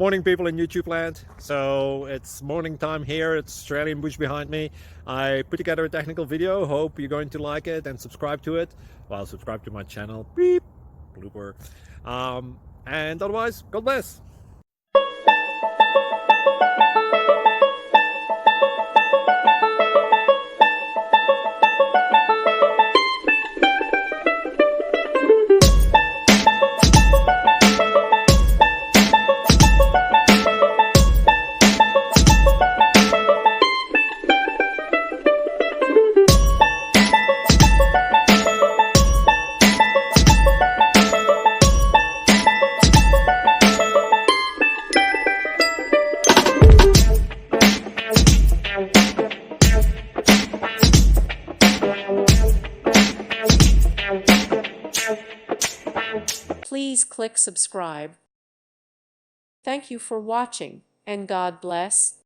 Morning, people in YouTube land. So it's morning time here. It's Australian bush behind me. I put together a technical video. Hope you're going to like it and subscribe to it. Well, subscribe to my channel. Beep, blooper. And otherwise, God bless. Please click subscribe. Thank you for watching, and God bless.